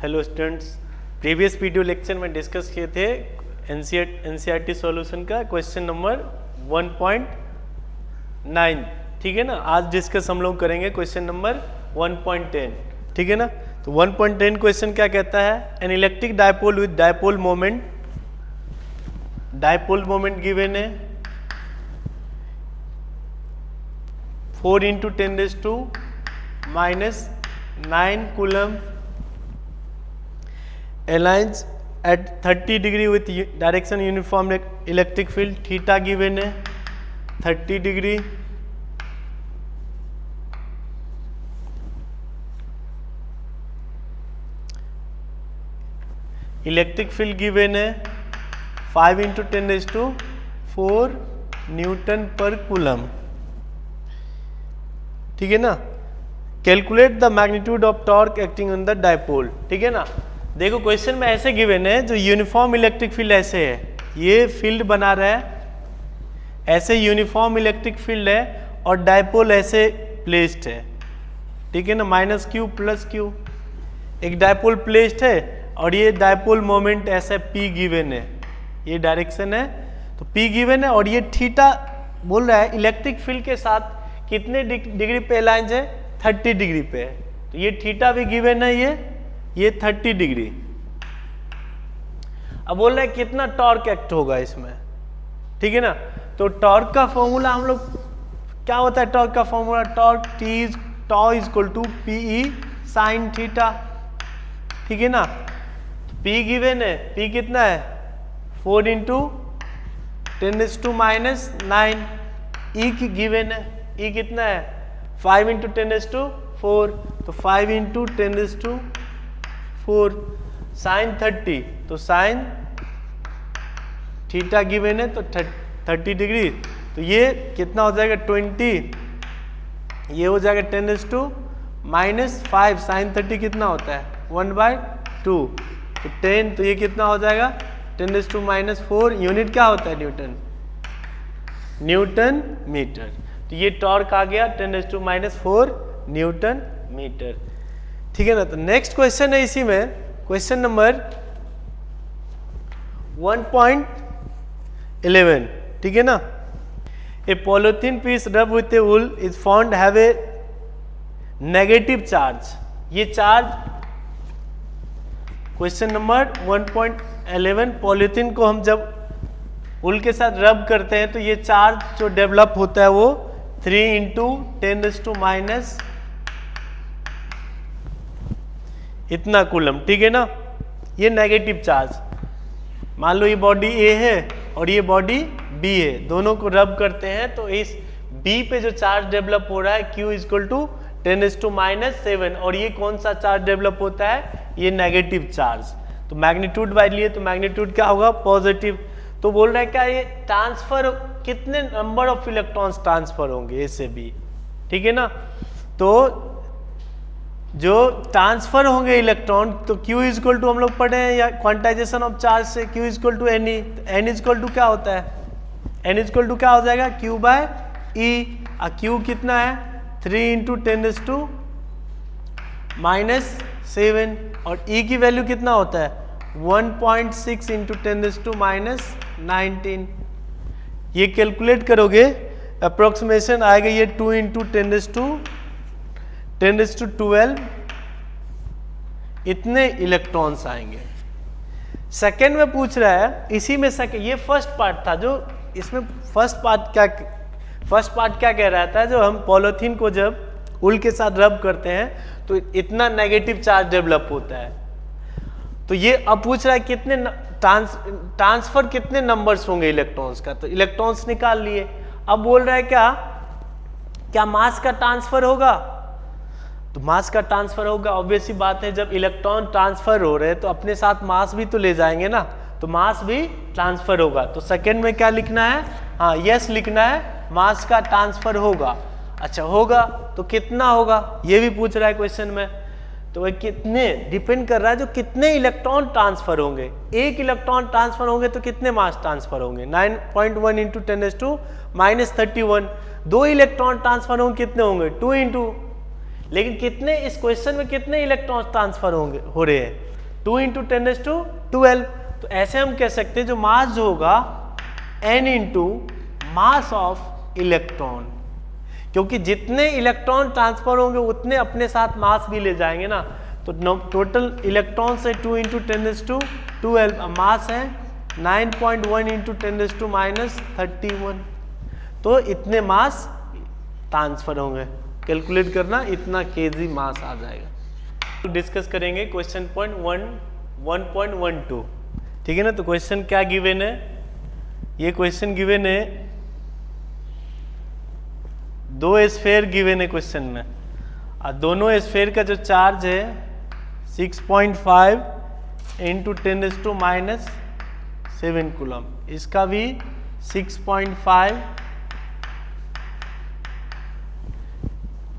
Hello students, previous video lecture में discuss किए थे एनसीईआरटी सॉल्यूशन का क्वेश्चन नंबर 1.9। ठीक है ना। आज डिस्कस हम लोग करेंगे क्वेश्चन नंबर 1.10। ठीक है ना। तो 1.10 क्वेश्चन क्या कहता है? An electric dipole with dipole moment given है 4 × 10⁻⁹ coulomb aligns at 30 degree with direction uniform electric field theta given है 30 degree। इलेक्ट्रिक फील्ड गिवन है 5 × 10⁴ न्यूटन पर कूलम। ठीक है ना। Calculate the magnitude of torque acting on the dipole. ठीक है ना। देखो क्वेश्चन में ऐसे गिवन है, जो यूनिफॉर्म इलेक्ट्रिक फील्ड ऐसे है, ये फील्ड बना रहा है, ऐसे यूनिफॉर्म इलेक्ट्रिक फील्ड है और डायपोल ऐसे प्लेस्ड है। ठीक है ना। -q + q एक डायपोल प्लेस्ड है और ये डायपोल मोमेंट ऐसे p गिवन है, ये डायरेक्शन है तो p गिवन है और ये थीटा बोल रहा है इलेक्ट्रिक फील्ड के साथ कितने डिग्री पे अलाइन है? 30 डिग्री पे है। तो ये थीटा भी गिवन है, ये 30 डिग्री। अब बोल रहे हैं कितना टॉर्क एक्ट होगा इसमें। ठीक है ना। तो टॉर्क का फॉर्मूला हम लोग क्या होता है? टॉर्क का फॉर्मूला टॉर्क टॉ = PE sin थीटा। ठीक है ना। तो P गिवन है, P कितना है? 4 × 10⁻⁹। E की गिवन है, E कितना है? 5 × 10⁴ तो 5 × 10⁴ sin 30 तो sin थीटा गिवन है तो 30 डिग्री। तो ये कितना हो जाएगा? 20। ये हो जाएगा 10⁻⁵ sin 30 कितना होता है? 1/2 तो 10। तो ये कितना हो जाएगा? 10⁻⁴। यूनिट क्या होता है? Newton metre. तो ये टॉर्क आ गया 10⁻⁴ न्यूटन मीटर। ठीक है ना। तो नेक्स्ट क्वेश्चन है इसी में, क्वेश्चन नंबर 1.11। ठीक है ना। ए पॉलिथीन पीस रब with A wool is found have a negative charge. ये चार्ज क्वेश्चन नंबर 1.11, पॉलिथीन को हम जब वूल के साथ रब करते हैं तो ये चार्ज जो डेवलप होता है वो 3 × 10⁻⁻ इतना कूलम। ठीक है ना। ये नेगेटिव चार्ज, मान लो ये बॉडी ए है और ये बॉडी बी है, दोनों को रब करते हैं तो इस बी पे जो चार्ज डेवलप हो रहा है Q = 10⁻⁷। और ये कौन सा चार्ज डेवलप होता है? ये नेगेटिव चार्ज। तो मैग्नीट्यूड बाय लिए तो मैग्नीट्यूड क्या होगा? पॉजिटिव। तो बोल रहा है क्या ये ट्रांसफर कितने नंबर ऑफ इलेक्ट्रॉन्स ट्रांसफर होंगे ए से बी। ठीक है ना। तो जो ट्रांसफर होंगे इलेक्ट्रॉन तो Q = हम लोग पढ़े हैं या क्वांटाइजेशन ऑफ चार्ज से Q = NE। N = क्या होता है? N = क्या हो जाएगा? Q/E। Q कितना है? 3 × 10⁻⁷ और E की वैल्यू कितना होता है? 1.6 × 10⁻⁹। ये कैलकुलेट करोगे अप्रोक्सीमेशन आएगा ये 2 × 10⁻12 इतने इलेक्ट्रॉन्स आएंगे। सेकेंड में पूछ रहा है इसी में सेकेंड, ये फर्स्ट पार्ट था जो इसमें फर्स्ट पार्ट क्या कह रहा था? जो हम पॉलीथीन को जब वूल के साथ रब करते हैं तो इतना नेगेटिव चार्ज डेवलप होता है। तो ये अब पूछ रहा है कितने ट्रांसफर कितने नंबर्स होंगे इलेक्ट्रॉन्स का। तो इलेक्ट्रॉन्स निकाल लिए। अब बोल रहा है क्या मास का ट्रांसफर होगा? तो मास का ट्रांसफर होगा, ऑब्वियस ही बात है। जब इलेक्ट्रॉन ट्रांसफर हो रहे हैं तो अपने साथ मास भी तो ले जाएंगे ना, तो मास भी ट्रांसफर होगा। तो सेकंड में क्या लिखना है? हाँ, यस लिखना है, मास का ट्रांसफर होगा। अच्छा होगा तो कितना होगा ये भी पूछ रहा है क्वेश्चन में। तो वह कितने डिपेंड कर रहा है जो कितने इलेक्ट्रॉन ट्रांसफर होंगे। एक इलेक्ट्रॉन ट्रांसफर होंगे तो कितने मास ट्रांसफर होंगे? 9.1 × 10⁻⁻31। 2 इलेक्ट्रॉन ट्रांसफर होंगे कितने होंगे? 2 × लेकिन कितने, इस क्वेश्चन में कितने इलेक्ट्रॉन ट्रांसफर होंगे, हो रहे हैं 2 × 10⁻12। तो ऐसे हम कह सकते हैं जो मास जो होगा n × मास ऑफ इलेक्ट्रॉन, क्योंकि जितने इलेक्ट्रॉन ट्रांसफर होंगे उतने अपने साथ मास भी ले जाएंगे ना। तो टोटल इलेक्ट्रॉन से 2 × 10⁻12, मास है 9.1 × 10⁻31। तो इतने मास ट्रांसफर होंगे, कैलकुलेट करना, इतना केजी मास आ जाएगा। तो डिस्कस करेंगे क्वेश्चन पॉइंट 1.12, ठीक है ना। तो क्वेश्चन क्या गिवन है, ये क्वेश्चन गिवन है, 2 स्फेयर गिवन है क्वेश्चन में, और दोनों स्फेयर का जो चार्ज है 6.5 × 10⁻7 कूलम, इसका भी 6.5,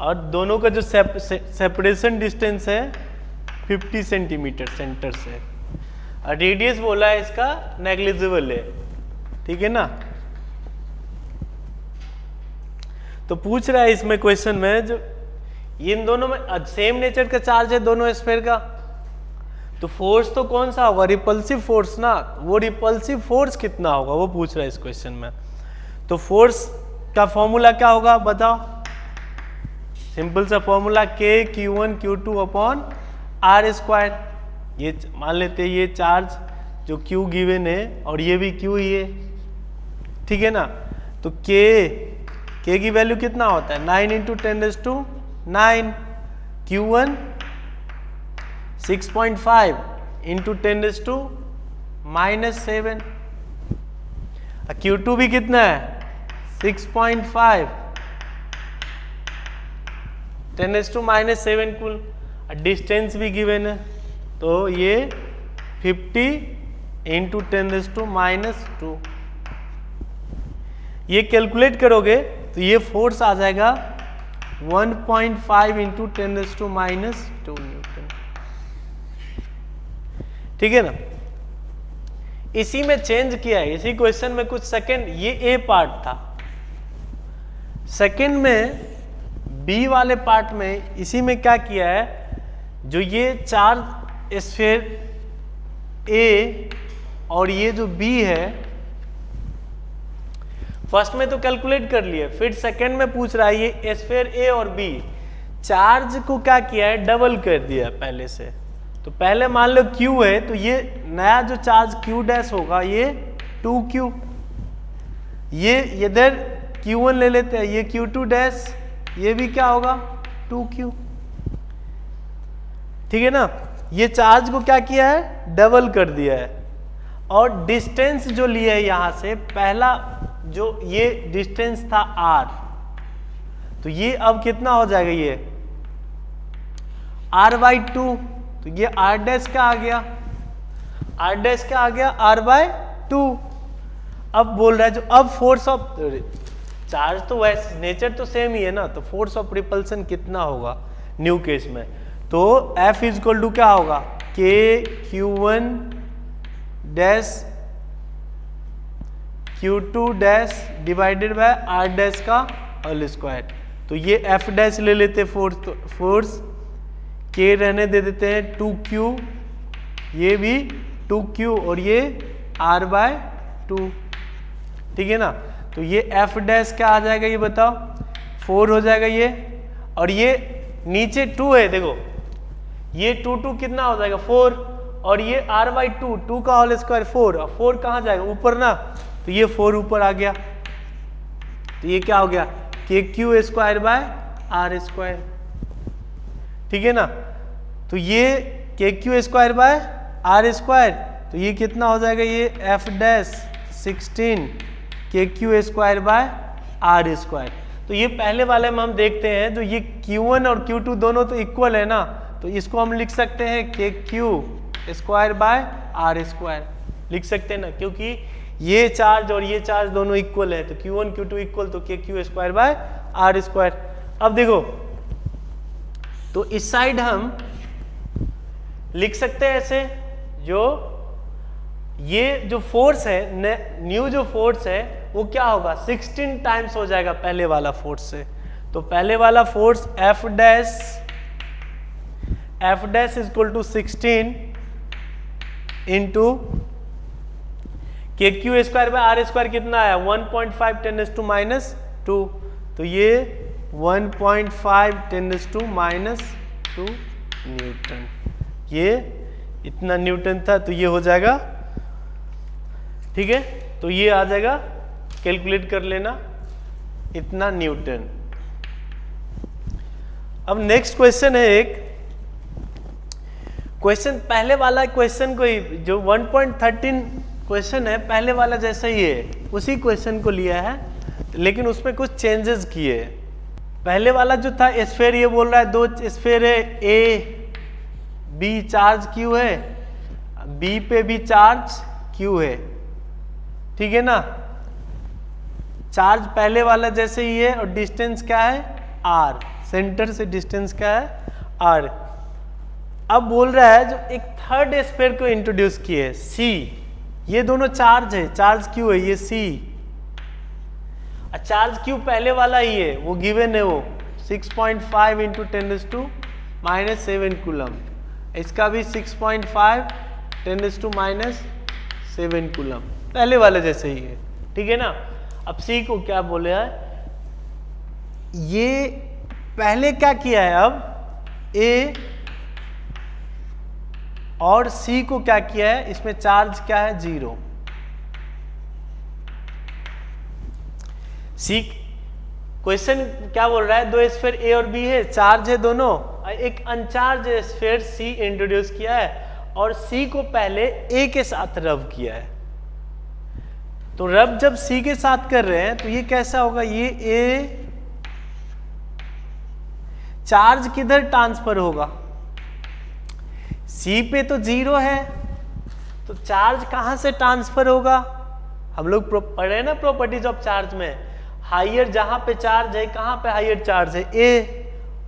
और दोनों का जो सेपरेशन डिस्टेंस है 50 सेंटीमीटर सेंटर से, और रेडियस बोला है इसका नेग्लिजिबल है, ठीक है ना। तो पूछ रहा है इसमें क्वेश्चन में, जो इन दोनों में सेम नेचर का चार्ज है दोनों स्फीयर का, तो फोर्स तो कौन सा होगा, रिपल्सिव फोर्स ना। वो रिपल्सिव फोर्स कितना होगा वो पूछ रहा है इस क्वेश्चन में। तो फोर्स का फॉर्मूला क्या होगा बताओ, सिंपल सा फॉर्मूला K/Q1/Q2/R²। ये मान लेते हैं ये चार्ज जो Q गिवन है और ये भी Q ही है, ठीक है ना। तो K की वैल्यू कितना होता है 9 × 10⁹, Q1 6.5 × 10⁻7, Q2 भी कितना है 6.5 10⁻7 कुल, डिस्टेंस भी गिवन है, तो ये 50 × 10⁻2। ये कैलकुलेट करोगे तो ये फोर्स आ जाएगा 1.5 × 10⁻2 न्यूटन, ठीक है ना। इसी में चेंज किया है, इसी क्वेश्चन में कुछ सेकंड, ये ए पार्ट था, सेकंड में बी वाले पार्ट में इसी में क्या किया है, जो ये चार्ज स्फीयर ए और ये जो बी है, फर्स्ट में तो कैलकुलेट कर लिए, फिर सेकंड में पूछ रहा है ये स्फीयर ए और बी चार्ज को क्या किया है, डबल कर दिया पहले से। तो पहले मान लो Q है, तो ये नया जो चार्ज Q' होगा ये 2Q, ये इधर Q1 ले लेते हैं, ये Q2', ये भी क्या होगा 2Q, ठीक है ना। ये चार्ज को क्या किया है, डबल कर दिया है, और डिस्टेंस जो लिया है यहां से, पहला जो ये डिस्टेंस था R, तो ये अब कितना हो जाएगा, ये R/2, तो ये R' का आ गया, R' का आ गया R/2। अब बोल रहा है जो अब फोर्स ऑफ चार्ज, तो वैसे नेचर तो सेम ही है ना, तो फोर्स ऑफ रिपल्सन कितना होगा न्यू केस में, तो F = क्या होगा K/Q1' Q2' divided by R' का होल स्क्वायर। तो ये F' ले लेते फोर्स, तो फोर्स K रहने दे देते हैं 2Q, ये भी 2Q और ये R/2, ठीक है ना। तो ये F' क्या आ जाएगा ये बताओ, 4 हो जाएगा ये, और ये नीचे 2 है, देखो ये 2 कितना हो जाएगा 4, और ये R/2, 2 का होल स्क्वायर 4, और 4 कहाँ जाएगा ऊपर ना, तो ये 4 ऊपर आ गया, तो ये क्या हो गया KQ²/R², ठीक है ना। तो ये KQ²/R², तो ये कितना हो जाएगा, ये F' 16 KQ²/R²। तो ये पहले वाले में हम देखते हैं, जो ये Q1 और Q2 दोनों तो इक्वल है ना, तो इसको हम लिख सकते हैं KQ²/R² लिख सकते हैं ना, क्योंकि ये चार्ज और ये चार्ज दोनों इक्वल है, तो Q1 Q2 इक्वल, तो KQ²/R²। अब देखो, तो इस साइड हम लिख सकते हैं ऐसे, जो ये जो फोर्स है, न्यू जो फोर्स है वो क्या होगा 16 टाइम्स हो जाएगा पहले वाला फोर्स से, तो पहले वाला force F dash is equal to 16 into K Q square by R square कितना आया 1.5 10⁻²। तो ये 1.5 10⁻² न्यूटन, ये इतना न्यूटन था, तो ये हो जाएगा, ठीक है। तो ये आ जाएगा, कैलकुलेट कर लेना, इतना न्यूटन। अब नेक्स्ट क्वेश्चन है एक क्वेश्चन, पहले वाला क्वेश्चन को ही, जो 1.13 क्वेश्चन है पहले वाला जैसा ही है, उसी क्वेश्चन को लिया है, लेकिन उसमें कुछ चेंजेस किए। पहले वाला जो था स्फीयर, ये बोल रहा है दो स्फीयर है, ए बी चार्ज क्यू है, बी पे भी चार्ज क्यू है, ठीक है ना। चार्ज पहले वाला जैसे ही है और डिस्टेंस क्या है आर, सेंटर से डिस्टेंस क्या है आर। अब बोल रहा है जो एक थर्ड स्फीयर को इंट्रोड्यूस किए सी, ये दोनों चार्ज है, चार्ज क्यू है, ये सी, चार्ज क्यू पहले वाला ही है, वो गिवन है, वो 6.5 इंटू 10⁻⁷ कूलम, इसका भी 6.5 10⁻⁷ कूलम, पहले वाले जैसे ही है, ठीक है ना। अब सी को क्या बोले है, ये पहले क्या किया है, अब ए और सी को क्या किया है, इसमें चार्ज क्या है 0। सी क्वेश्चन क्या बोल रहा है, दो स्फीयर ए और बी है, चार्ज है दोनों, एक अनचार्ज स्फीयर सी इंट्रोड्यूस किया है और सी को पहले ए के साथ रब किया है। तो रब जब सी के साथ कर रहे हैं तो ये कैसा होगा, ये ए चार्ज किधर ट्रांसफर होगा, सी पे तो 0 है, तो चार्ज कहां से ट्रांसफर होगा, हम लोग पढ़े हैं ना प्रॉपर्टीज ऑफ चार्ज में, हाइयर जहां पे चार्ज है, कहां पे हाइयर चार्ज है,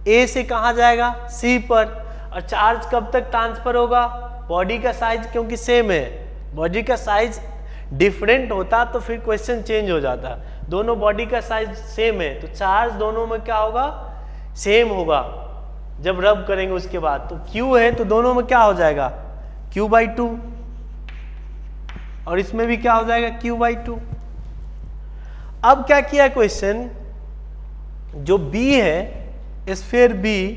ए से कहां जाएगा सी पर, और चार्ज कब तक ट्रांसफर होगा, बॉडी का साइज क्योंकि सेम है, बॉडी का साइज डिफरेंट होता तो फिर क्वेश्चन चेंज हो जाता, दोनों बॉडी का साइज सेम है, तो चार्ज दोनों में क्या होगा सेम होगा जब रब करेंगे उसके बाद। तो Q है तो दोनों में क्या हो जाएगा Q/2, और इसमें भी क्या हो जाएगा Q/2। अब क्या किया क्वेश्चन, जो B है स्फीयर B,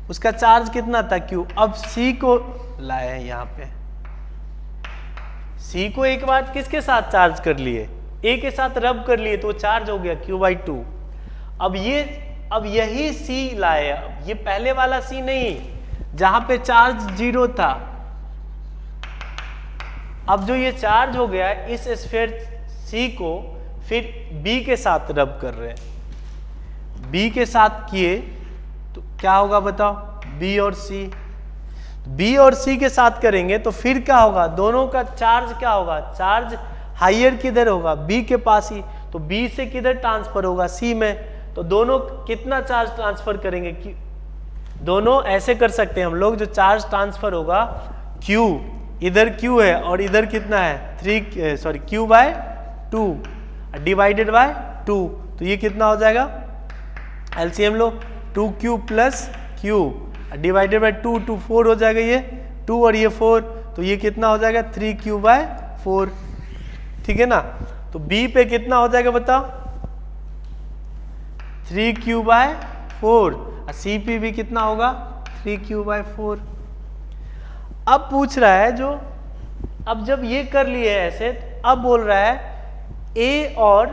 उसका चार्ज कितना था Q, अब C को लाए हैं यहाँ पे, C को एक बार किसके साथ चार्ज कर लिए, A के साथ रब कर लिए, तो चार्ज हो गया Q/2। अब यही C लाए, अब ये पहले वाला C नहीं जहां पे चार्ज 0 था, अब जो ये चार्ज हो गया इस स्फीयर C को फिर B के साथ रब कर रहे हैं, B के साथ किए तो क्या होगा बताओ, B और C, B और C के साथ करेंगे तो फिर क्या होगा, दोनों का चार्ज क्या होगा, चार्ज हाइयर किधर होगा B के पास ही, तो B से किधर ट्रांसफर होगा C में, तो दोनों कितना चार्ज ट्रांसफर करेंगे, दोनों ऐसे कर सकते हैं हम लोग, जो चार्ज ट्रांसफर होगा Q, इधर Q है और इधर कितना है Q/2 डिवाइडेड बाय 2, तो ये कितना हो जाएगा, LCM low, 2Q plus Q divided by 2, 2 4 हो जाएगा, ये 2 और ये 4, तो ये कितना हो जाएगा 3Q/4, ठीक है ना। तो B पे कितना हो जाएगा बताओ 3Q/4, और C पे भी कितना होगा 3Q/4। अब पूछ रहा है जो, अब जब ये कर लिए ऐसे, अब बोल रहा है A और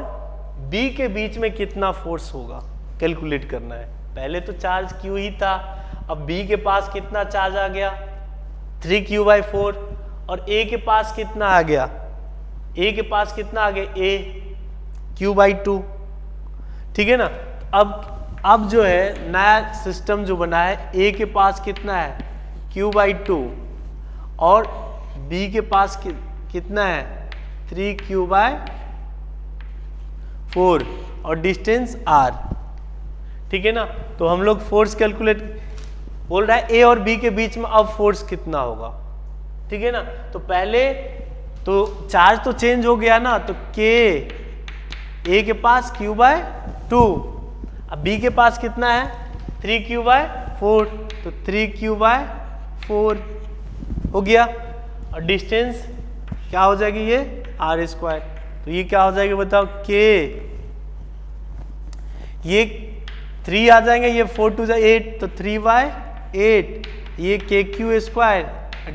B के बीच में कितना फोर्स होगा कैलकुलेट करना है। पहले तो चार्ज Q ही था, अब B के पास कितना चार्ज आ गया 3Q/4, और A के पास कितना आ गया, A के पास कितना आ गया A Q/2, ठीक है ना। अब जो है नया सिस्टम जो बना है, A के पास कितना है Q/2 और B के पास कितना है 3Q/4 और डिस्टेंस R, ठीक है ना। तो हम लोग फोर्स कैलकुलेट, बोल रहा है A और B के बीच में अब फोर्स कितना होगा, ठीक है ना। तो पहले तो चार्ज तो चेंज हो गया ना, तो K A के पास Q/4 2। अब बी के पास कितना है 3q/4, तो 3q/4 हो गया। और डिस्टेंस क्या हो जाएगी ये r², तो ये क्या हो जाएगा बताओ k, ये 3 आ जाएंगे, ये 4 2 8, तो 3/8, ये kq²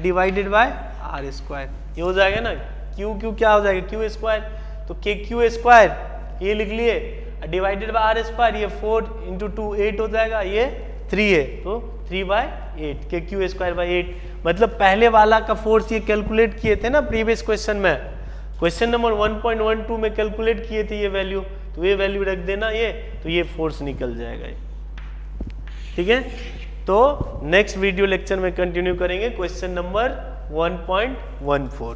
डिवाइडेड बाय r², ये हो जाएगा ना। q क्या हो जाएगा q², तो kq², ये लिख लिए, डिवाइडेड बाय r², ये 4 × 2 8 हो जाएगा, ये 3 है, तो 3/8 kq²/8। मतलब पहले वाला का फोर्स ये कैलकुलेट किए थे ना प्रीवियस क्वेश्चन में, क्वेश्चन नंबर 1.12 में कैलकुलेट किए थे ये वैल्यू, तो ये वैल्यू रख देना ये, तो ये फोर्स निकल जाएगा ये। ठीक है, तो नेक्स्ट वीडियो लेक्चर में कंटिन्यू करेंगे क्वेश्चन नंबर 1.14।